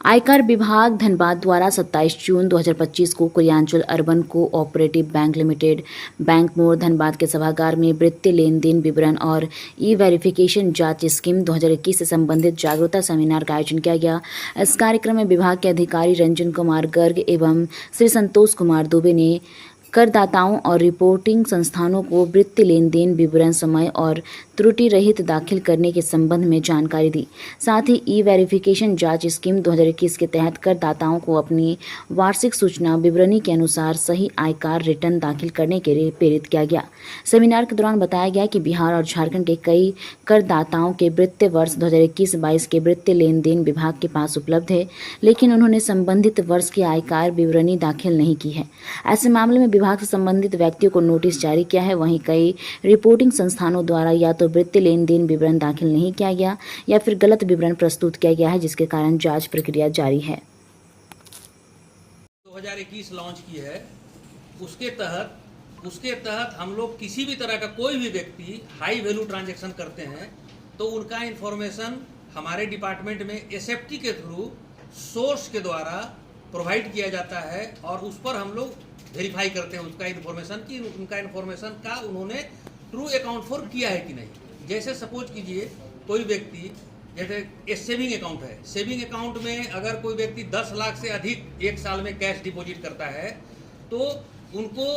आयकर विभाग धनबाद द्वारा 27 जून 2025 को Kuriyanchal urban cooperative bank limited Bank More Dhanbad के सभागार में वित्तीय लेन देन विवरण और ई वेरिफिकेशन जांच स्कीम 2021 से संबंधित जागरूकता सेमिनार का आयोजन किया गया। इस कार्यक्रम में विभाग के अधिकारी रंजन कुमार गर्ग एवं श्री संतोष कुमार दुबे ने करदाताओं और रिपोर्टिंग संस्थानों को वित्तीय लेन देन विवरण समय और त्रुटि रहित दाखिल करने के संबंध में जानकारी दी। साथ ही ई वेरिफिकेशन जांच स्कीम 2021 के तहत करदाताओं को अपनी वार्षिक सूचना विवरणी के अनुसार सही आयकर रिटर्न दाखिल करने के लिए प्रेरित किया गया। सेमिनार के दौरान बताया गया कि बिहार और झारखंड के कई करदाताओं के वित्तीय वर्ष 2021-22 के वित्तीय लेन देन विभाग के पास उपलब्ध है, लेकिन उन्होंने संबंधित वर्ष की आयकर विवरणी दाखिल नहीं की है। ऐसे मामले में विभाग से संबंधित व्यक्तियों को नोटिस जारी किया है। वहीं कई रिपोर्टिंग संस्थानों द्वारा या तो वित्तीय लेन देन विवरण दाखिल नहीं किया गया या फिर गलत विवरण प्रस्तुत किया गया है, जिसके कारण जांच प्रक्रिया जारी है। 2021 लॉन्च की है, उसके तहत हम लोग किसी भी तरह का कोई भी व्यक्ति हाई वैल्यू ट्रांजैक्शन करते हैं तो उनका इंफॉर्मेशन हमारे डिपार्टमेंट में एसएफटी के थ्रू सोर्स के द्वारा प्रोवाइड किया जाता है और उस पर हम लोग वेरीफाई करते हैं उसका इन्फॉर्मेशन कि उनका इन्फॉर्मेशन का उन्होंने ट्रू अकाउंट फॉर किया है कि नहीं। जैसे सपोज कीजिए कोई व्यक्ति, जैसे सेविंग अकाउंट है, सेविंग अकाउंट में अगर कोई व्यक्ति 10 लाख से अधिक एक साल में कैश डिपॉजिट करता है तो उनको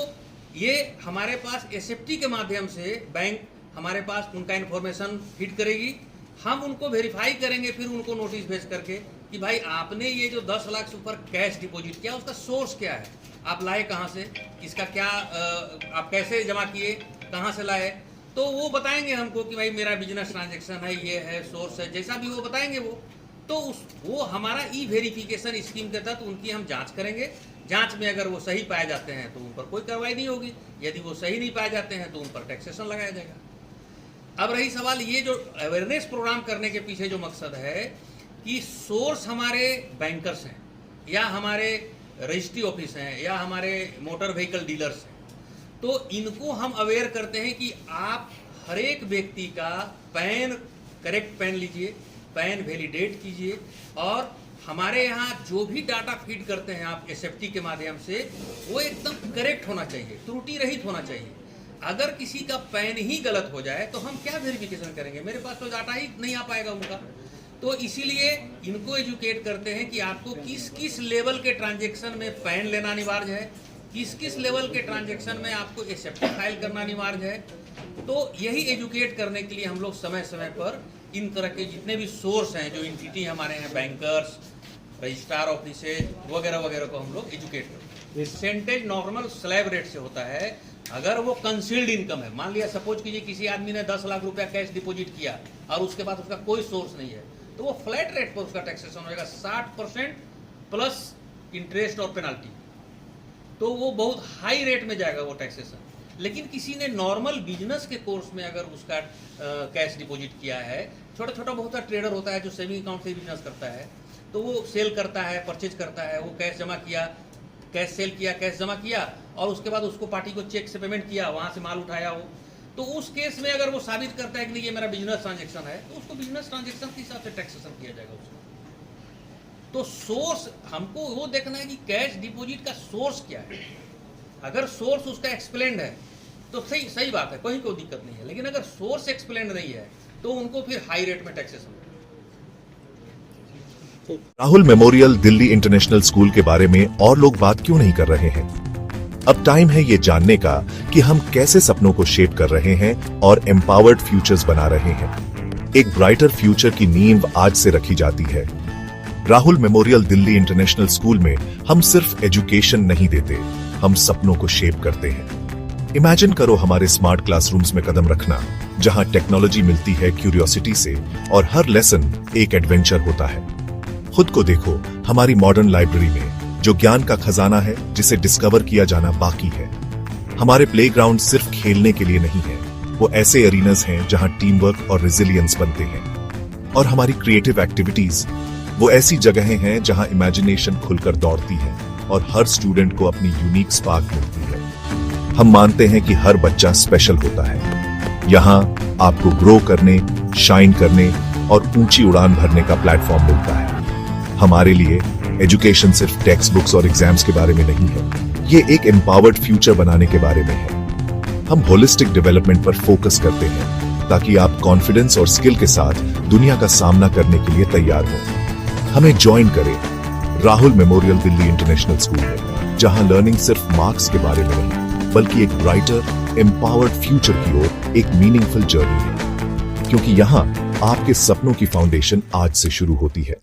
ये हमारे पास एसएफटी के माध्यम से बैंक हमारे पास उनका इन्फॉर्मेशन फीड करेगी। हम उनको वेरीफाई करेंगे, फिर उनको नोटिस भेज करके कि भाई आपने ये जो 10 लाख से ऊपर कैश डिपॉजिट किया उसका सोर्स क्या है, आप लाए कहाँ से, इसका क्या आप कैसे जमा किए, कहाँ से लाए, तो वो बताएंगे हमको कि भाई मेरा बिजनेस ट्रांजैक्शन है, ये है, सोर्स है, जैसा भी वो बताएंगे वो हमारा ई वेरिफिकेशन स्कीम के तहत उनकी हम जांच करेंगे। जांच में अगर वो सही पाए जाते हैं तो उन पर कोई कार्रवाई नहीं होगी, यदि वो सही नहीं पाए जाते हैं तो उन पर टैक्सेशन लगाया जाएगा। अब रही सवाल ये जो अवेयरनेस प्रोग्राम करने के पीछे जो मकसद है कि सोर्स हमारे बैंकर्स हैं या हमारे रजिस्ट्री ऑफिस हैं या हमारे मोटर व्हीकल डीलर्स हैं, तो इनको हम अवेयर करते हैं कि आप हर एक व्यक्ति का पैन करेक्ट पैन लीजिए, पैन वैलिडेट कीजिए और हमारे यहाँ जो भी डाटा फीड करते हैं आप एसएफटी के माध्यम से वो एकदम करेक्ट होना चाहिए, त्रुटि रहित होना चाहिए। अगर किसी का पैन ही गलत हो जाए तो हम क्या वेरिफिकेशन करेंगे, मेरे पास तो डाटा ही नहीं आ पाएगा उनका। तो इसीलिए इनको एजुकेट करते हैं कि आपको किस किस लेवल के ट्रांजैक्शन में पैन लेना अनिवार्य है, किस किस लेवल के ट्रांजैक्शन में आपको एसएफटी फाइल करना अनिवार्य है। तो यही एजुकेट करने के लिए हम लोग समय समय पर इन तरह के जितने भी सोर्स हैं, जो एंटिटी हमारे हैं, बैंकर्स, रजिस्ट्रार ऑफिसेज वगैरह वगैरह को हम लोग एजुकेट करते हैं। परसेंटेज नॉर्मल स्लैब रेट से होता है। अगर वो कंसील्ड इनकम है, मान लिया सपोज कीजिए किसी आदमी ने 10 लाख रुपया कैश डिपॉजिट किया और उसके बाद उसका कोई सोर्स नहीं है, तो वो फ्लैट रेट पर उसका टैक्सेशन होगा 60% प्लस इंटरेस्ट और पेनाल्टी, तो वो बहुत हाई रेट में जाएगा वो टैक्सेशन। लेकिन किसी ने नॉर्मल बिजनेस के कोर्स में अगर उसका कैश डिपॉजिट किया है, छोटा छोटा बहुत सा ट्रेडर होता है जो सेविंग अकाउंट से बिजनेस करता है, तो वो सेल करता है, परचेज करता है, वो कैश जमा किया, कैश सेल किया, कैश जमा किया और उसके बाद उसको पार्टी को चेक से पेमेंट किया, वहाँ से माल उठाया हो, तो उस केस में अगर वो साबित करता है कि नहीं ये मेरा बिजनेस ट्रांजैक्शन है, तो उसको बिजनेस ट्रांजैक्शन के हिसाब से टैक्सेशन किया जाएगा उसको। तो सोर्स हमको वो देखना है कि कैश डिपॉजिट का सोर्स क्या है। अगर सोर्स उसका एक्सप्लेन्ड है तो सही बात है, कोई दिक्कत नहीं है। लेकिन अगर सोर्स एक्सप्लेन्ड नहीं है तो उनको फिर हाई रेट में taxation. Rahul memorial Delhi international school के बारे में और लोग बात क्यों नहीं कर रहे हैं? अब टाइम है ये जानने का कि हम कैसे सपनों को शेप कर रहे हैं और एम्पावर्ड फ्यूचर्स बना रहे हैं। एक ब्राइटर फ्यूचर की नींव आज से रखी जाती है। Rahul memorial Delhi international school में हम सिर्फ एजुकेशन नहीं देते, हम सपनों को शेप करते हैं। इमेजिन करो हमारे स्मार्ट क्लासरूम्स में कदम रखना, जहां टेक्नोलॉजी मिलती है क्यूरियोसिटी से और हर लेसन एक एडवेंचर होता है। खुद को देखो हमारी मॉडर्न लाइब्रेरी में, जो ज्ञान का खजाना है जिसे डिस्कवर किया जाना बाकी है। हमारे प्लेग्राउंड सिर्फ खेलने के लिए नहीं है, वो ऐसे एरिनास हैं जहां टीम वर्क और रेजिलियंस बनते हैं। और हमारी क्रिएटिव एक्टिविटीज वो ऐसी जगहें हैं जहां इमेजिनेशन खुलकर दौड़ती है और हर स्टूडेंट को अपनी यूनिक स्पार्क मिलती है। हम मानते हैं कि हर बच्चा स्पेशल होता है। यहाँ आपको ग्रो करने, शाइन करने और ऊंची उड़ान भरने का प्लेटफॉर्म मिलता है। हमारे लिए एजुकेशन सिर्फ टेक्स्ट बुक्स और एग्जाम्स के बारे में नहीं है, ये एक एम्पावर्ड फ्यूचर बनाने के बारे में है। हम होलिस्टिक डेवलपमेंट पर फोकस करते हैं ताकि आप कॉन्फिडेंस और स्किल के साथ दुनिया का सामना करने के लिए तैयार हो। हमें ज्वाइन करें Rahul memorial Delhi international school में, जहां लर्निंग सिर्फ मार्क्स के बारे में नहीं बल्कि एक ब्राइटर एम्पावर्ड फ्यूचर की ओर एक मीनिंगफुल जर्नी है, क्योंकि यहां आपके सपनों की फाउंडेशन आज से शुरू होती है।